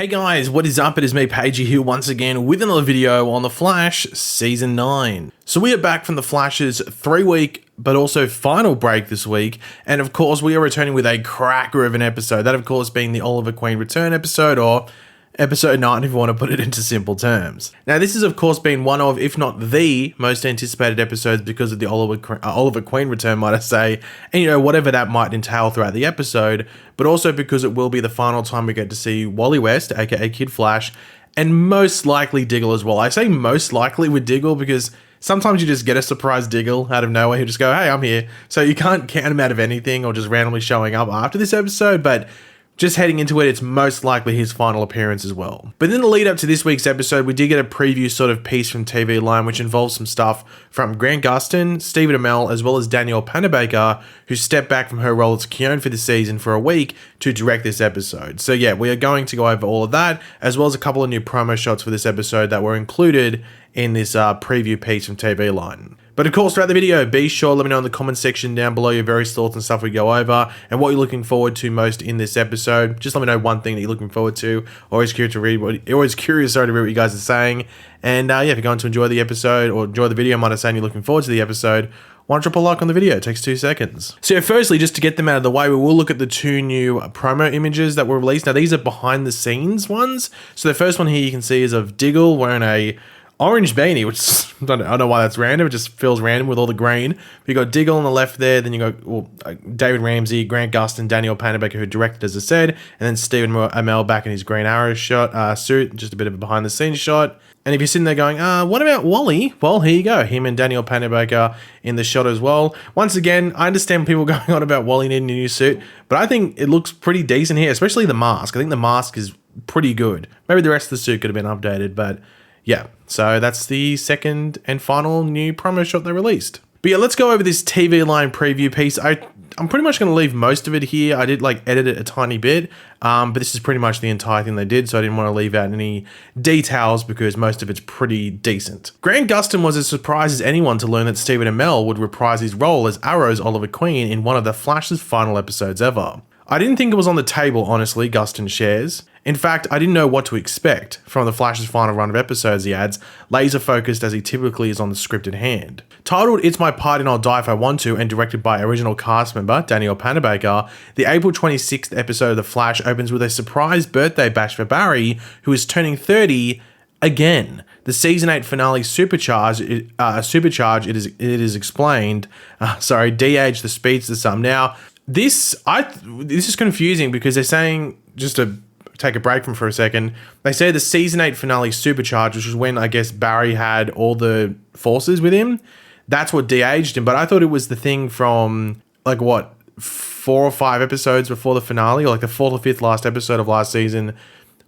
Hey guys, what is up? It is me, Pagey, here once again with another video on The Flash Season 9. So we are back from The Flash's 3-week, but also final break this week, and of course we are returning with a cracker of an episode, that of course being the Oliver Queen return episode, or Episode 9 if you want to put it into simple terms. Now this has of course been one of, if not the most anticipated episodes because of the Oliver Queen return, might I say, and whatever that might entail throughout the episode, but also because it will be the final time we get to see Wally West, aka Kid Flash, and most likely Diggle as well. I say most likely with Diggle because sometimes you just get a surprise Diggle out of nowhere who just go, hey, I'm here. So you can't count him out of anything or just randomly showing up after this episode, but just heading into it, it's most likely his final appearance as well. But in the lead up to this week's episode, we did get a preview sort of piece from TV Line, which involves some stuff from Gustin, Stephen Amell, as well as Danielle Panabaker, who stepped back from her role as Keone for the season for a week to direct this episode. So yeah, we are going to go over all of that, as well as a couple of new promo shots for this episode that were included in this preview piece from TV Line. But of course, throughout the video, be sure to let me know in the comment section down below your various thoughts and stuff we go over and what you're looking forward to most in this episode. Just let me know one thing that you're looking forward to. Always curious to read what you guys are saying. And yeah, if you're going to enjoy the episode or enjoy the video, I might have said you're looking forward to the episode, why not drop a like on the video? It takes 2 seconds. So yeah, firstly, just to get them out of the way, we will look at the 2 new promo images that were released. Now these are behind the scenes ones. So the first one here you can see is of Diggle wearing a orange beanie, which I don't know why that's random. It just feels random with all the green. But you got Diggle on the left there. Then you got David Ramsey, Grant Gustin, Danielle Panabaker, who directed, as I said, and then Stephen Amell back in his Green Arrow suit. Just a bit of a behind the scenes shot. And if you're sitting there going, what about Wally? Well, here you go. Him and Danielle Panabaker in the shot as well. Once again, I understand people going on about Wally needing a new suit, but I think it looks pretty decent here, especially the mask. I think the mask is pretty good. Maybe the rest of the suit could have been updated, but yeah, so that's the second and final new promo shot they released. But yeah, let's go over this TV Line preview piece. I'm pretty much going to leave most of it here. I did edit it a tiny bit, but this is pretty much the entire thing they did, so I didn't want to leave out any details because most of it's pretty decent. Grant Gustin was as surprised as anyone to learn that Stephen Amell would reprise his role as Arrow's Oliver Queen in one of the Flash's final episodes ever. I didn't think it was on the table, honestly, Gustin shares. In fact, I didn't know what to expect from the Flash's final run of episodes, he adds, laser focused as he typically is on the script at hand. Titled It's My Part and I'll Die If I Want To and directed by original cast member Danielle Panabaker, the April 26th episode of The Flash opens with a surprise birthday bash for Barry, who is turning 30 again. The season 8 finale Supercharge, it is explained, de-age the speedster some. Now, this is confusing because they're saying, just to take a break from for a second, they say the season 8 finale Supercharge, which is when I guess Barry had all the forces with him, that's what de-aged him. But I thought it was the thing from 4 or 5 episodes before the finale, or the 4th or 5th last episode of last season,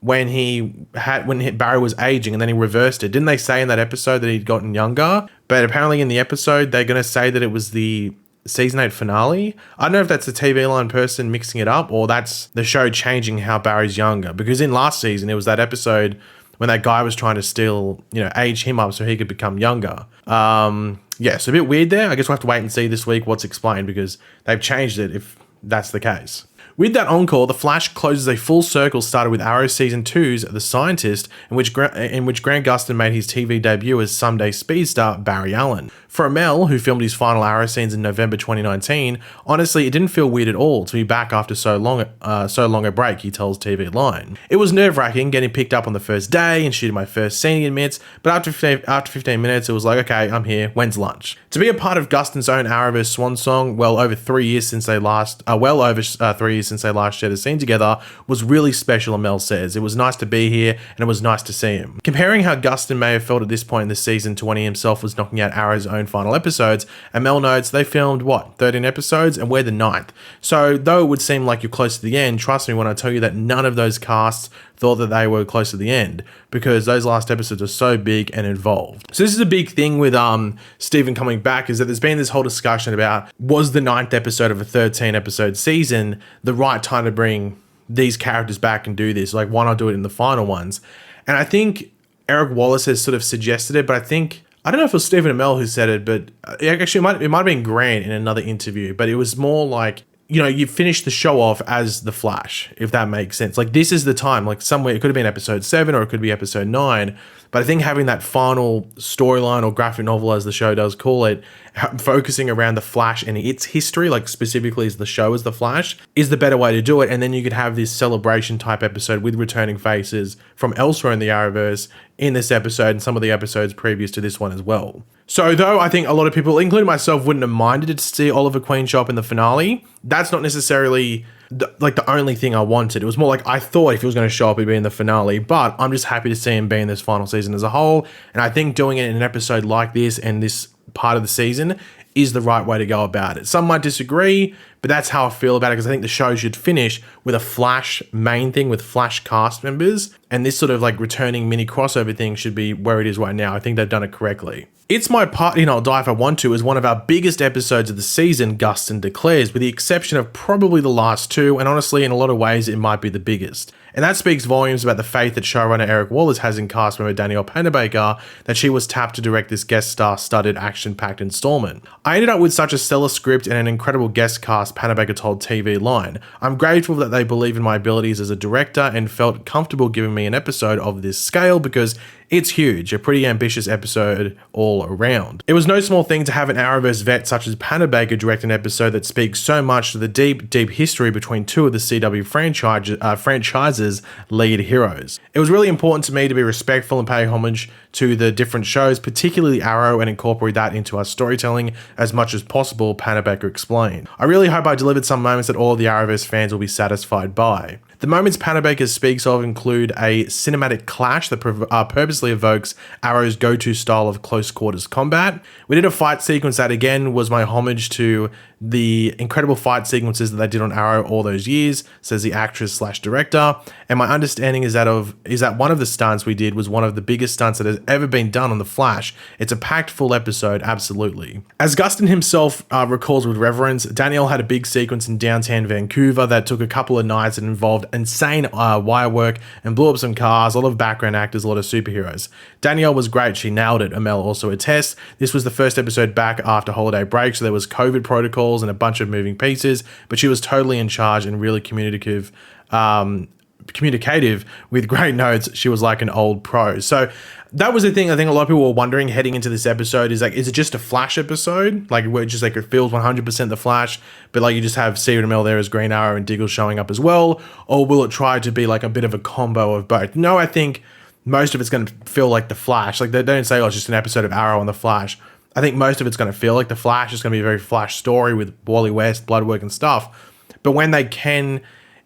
when Barry was aging and then he reversed it. Didn't they say in that episode that he'd gotten younger? But apparently in the episode they're going to say that it was the season 8 finale. I don't know if that's the TV Line person mixing it up or that's the show changing how Barry's younger, because in last season it was that episode when that guy was trying to still, age him up so he could become younger. Yeah, so a bit weird there. I guess we'll have to wait and see this week what's explained, because they've changed it if that's the case. With that encore, The Flash closes a full circle started with Arrow Season 2's The Scientist, in which Grant Gustin made his TV debut as Someday speedster Barry Allen. For Amell, who filmed his final Arrow scenes in November 2019, honestly, it didn't feel weird at all to be back after so long a break, he tells TV Line. It was nerve-wracking getting picked up on the first day and shooting my first scene, he admits, but after 15 minutes, it was like, okay, I'm here, when's lunch? To be a part of Gustin's own Arrowverse swan song, over 3 years since they last shared a scene together, was really special, Amell says. It was nice to be here, and it was nice to see him. Comparing how Gustin may have felt at this point in the season to when he himself was knocking out Arrow's own final episodes, Amell notes they filmed, 13 episodes, and we're the 9th. So, though it would seem like you're close to the end, trust me when I tell you that none of those casts thought that they were close to the end, because those last episodes are so big and involved. So this is a big thing with Stephen coming back, is that there's been this whole discussion about, was the 9th episode of a 13 episode season the right time to bring these characters back and do this? Why not do it in the final ones? And I think Eric Wallace has sort of suggested it, but I don't know if it was Stephen Amell who said it, but actually it might have been Grant in another interview, but it was more like you finish the show off as the Flash, if that makes sense. Like, this is the time, like somewhere, it could have been episode 7 or it could be episode 9. But I think having that final storyline or graphic novel, as the show does call it, focusing around the Flash and its history, like specifically as the show as the Flash, is the better way to do it. And then you could have this celebration type episode with returning faces from elsewhere in the Arrowverse in this episode and some of the episodes previous to this one as well. So though I think a lot of people, including myself, wouldn't have minded to see Oliver Queen show up in the finale, that's not necessarily the only thing I wanted. It was more like, I thought if he was going to show up, he'd be in the finale, but I'm just happy to see him be in this final season as a whole. And I think doing it in an episode like this and this part of the season is the right way to go about it. Some might disagree, but that's how I feel about it, because I think the show should finish with a Flash main thing with Flash cast members, and this sort of like returning mini crossover thing should be where it is right now. I think they've done it correctly. It's My Party and I'll Die If I Want To is one of our biggest episodes of the season, Gustin declares, with the exception of probably the last 2, and honestly, in a lot of ways, it might be the biggest. And that speaks volumes about the faith that showrunner Eric Wallace has in cast member Danielle Panabaker, that she was tapped to direct this guest star-studded, action-packed installment. I ended up with such a stellar script and an incredible guest cast, Panabaker told TV Line. I'm grateful that they believe in my abilities as a director and felt comfortable giving me an episode of this scale, because it's huge, a pretty ambitious episode all around. It was no small thing to have an Arrowverse vet such as Panabaker direct an episode that speaks so much to the deep, deep history between 2 of the CW franchise's lead heroes. It was really important to me to be respectful and pay homage to the different shows, particularly Arrow, and incorporate that into our storytelling as much as possible, Panabaker explained. I really hope I delivered some moments that all of the Arrowverse fans will be satisfied by. The moments Panabaker speaks of include a cinematic clash that purposely evokes Arrow's go-to style of close quarters combat. We did a fight sequence that again was my homage to the incredible fight sequences that they did on Arrow all those years, says the actress/director. And my understanding is that one of the stunts we did was one of the biggest stunts that has ever been done on The Flash. It's a packed full episode, absolutely. As Gustin himself recalls with reverence, Danielle had a big sequence in downtown Vancouver that took a couple of nights and involved insane wire work and blew up some cars, a lot of background actors, a lot of superheroes. Danielle was great, she nailed it, Amell also attests. This was the first episode back after holiday break, so there was COVID protocols and a bunch of moving pieces, but she was totally in charge and really communicative with great notes. She was like an old pro. So that was the thing I think a lot of people were wondering heading into this episode, is like, is it just a Flash episode? Like, where it just like it feels 100% the Flash, but like you just have Stephen Amell there as Green Arrow and Diggle showing up as well? Or will it try to be like a bit of a combo of both? No, I think most of it's going to feel like the Flash. Like, they don't say, oh, it's just an episode of Arrow on the Flash. I think most of it's going to feel like the Flash. It's going to be a very Flash story with Wally West, blood work and stuff. But when they can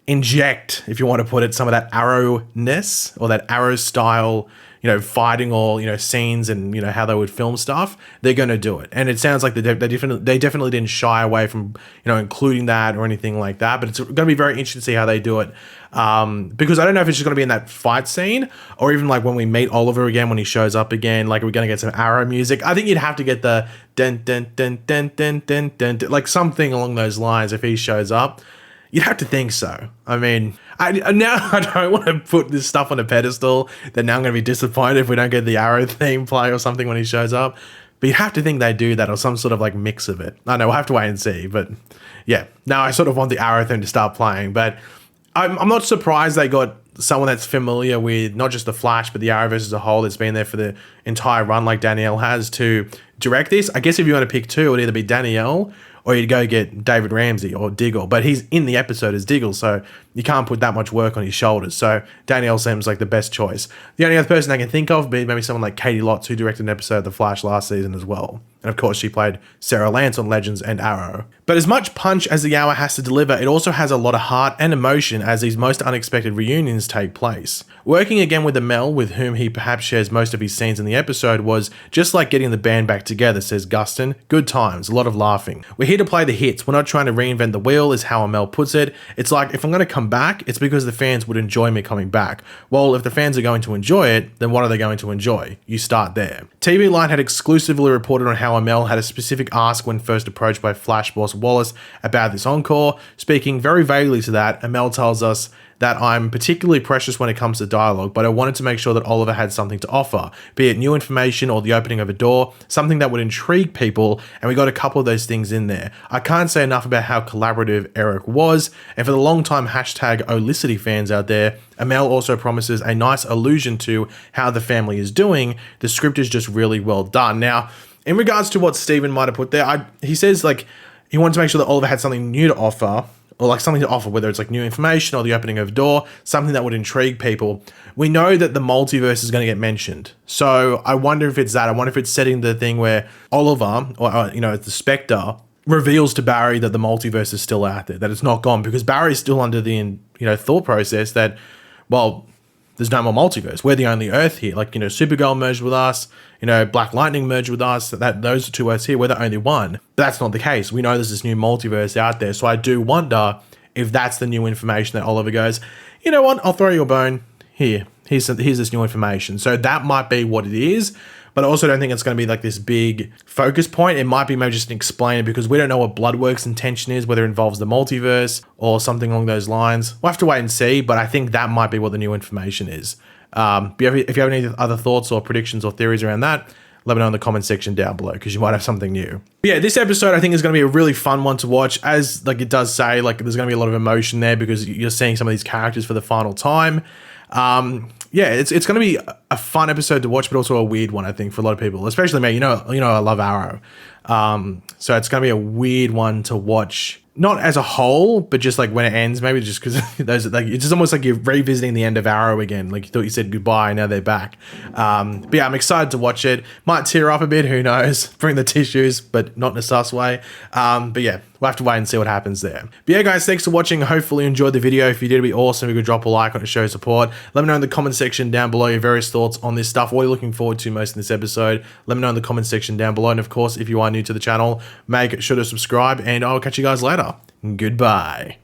inject, if you want to put it, some of that Arrow-ness or that Arrow style, fighting or, scenes and, how they would film stuff, they're going to do it. And it sounds like they definitely didn't shy away from, including that or anything like that. But it's going to be very interesting to see how they do it. Because I don't know if it's just going to be in that fight scene or even like when we meet Oliver again, when he shows up again, like, are we going to get some Arrow music? I think you'd have to get the dun dun dun dun dun dun dun, like something along those lines if he shows up. You'd have to think so. I mean, I don't want to put this stuff on a pedestal that now I'm going to be disappointed if we don't get the Arrow theme play or something when he shows up. But you'd have to think they do that or some sort of like mix of it. I don't know, we'll have to wait and see. But yeah, now I sort of want the Arrow theme to start playing. But I'm not surprised they got someone that's familiar with not just the Flash, but the Arrowverse as a whole, that's been there for the entire run like Danielle has, to direct this. I guess if you want to pick two, it would either be Danielle or you'd go get David Ramsey or Diggle, but he's in the episode as Diggle, so you can't put that much work on his shoulders. So Danielle seems like the best choice. The only other person I can think of would be maybe someone like Katie Lotz, who directed an episode of The Flash last season as well. And of course, she played Sarah Lance on Legends and Arrow. But as much punch as the hour has to deliver, it also has a lot of heart and emotion as these most unexpected reunions take place. Working again with Amell, with whom he perhaps shares most of his scenes in the episode, was just like getting the band back together, says Gustin. Good times, a lot of laughing. We're here to play the hits. We're not trying to reinvent the wheel, is how Amell puts it. It's like, if I'm going to come back, it's because the fans would enjoy me coming back. Well, if the fans are going to enjoy it, then what are they going to enjoy? You start there. TV Line had exclusively reported on how Amell had a specific ask when first approached by Flash boss Wallace about this encore. Speaking very vaguely to that, Amell tells us that I'm particularly precious when it comes to dialogue, but I wanted to make sure that Oliver had something to offer, be it new information or the opening of a door, something that would intrigue people, and we got a couple of those things in there. I can't say enough about how collaborative Eric was, and for the long-time hashtag Olicity fans out there, Amell also promises a nice allusion to how the family is doing. The script is just really well done. Now, in regards to what Steven might have put there, he says like he wanted to make sure that Oliver had something new to offer, or like something to offer, whether it's like new information or the opening of a door, something that would intrigue people. We know that the multiverse is going to get mentioned. So I wonder if it's that. I wonder if it's setting the thing where Oliver, or the Spectre, reveals to Barry that the multiverse is still out there, that it's not gone, because Barry's still under the thought process that, well, there's no more multiverse. We're the only Earth here. Like, Supergirl merged with us, Black Lightning merged with us. Those are two Earths here. We're the only one. But that's not the case. We know there's this new multiverse out there. So I do wonder if that's the new information that Oliver goes, you know what? I'll throw you a bone. Here's this new information. So that might be what it is. But I also don't think it's going to be like this big focus point. It might be maybe just an explainer, because we don't know what Bloodwork's intention is, whether it involves the multiverse or something along those lines. We'll have to wait and see, but I think that might be what the new information is. If you have any other thoughts or predictions or theories around that, let me know in the comment section down below, because you might have something new. But yeah, this episode I think is going to be a really fun one to watch, as like it does say, like there's going to be a lot of emotion there because you're seeing some of these characters for the final time. Yeah, it's going to be a fun episode to watch, but also a weird one, I think, for a lot of people, especially me. I love Arrow. So it's going to be a weird one to watch, not as a whole, but just like when it ends, maybe just because it's just almost like you're revisiting the end of Arrow again. Like you thought you said goodbye, now they're back. But yeah, I'm excited to watch it. Might tear up a bit, who knows? Bring the tissues, but not in a sus way. But yeah, we'll have to wait and see what happens there. But yeah, guys, thanks for watching. Hopefully you enjoyed the video. If you did, it'd be awesome if you could drop a like on it to show support. Let me know in the comment section down below your various thoughts on this stuff. What are you looking forward to most in this episode? Let me know in the comment section down below. And of course, if you are new to the channel, make sure to subscribe, and I'll catch you guys later. Goodbye.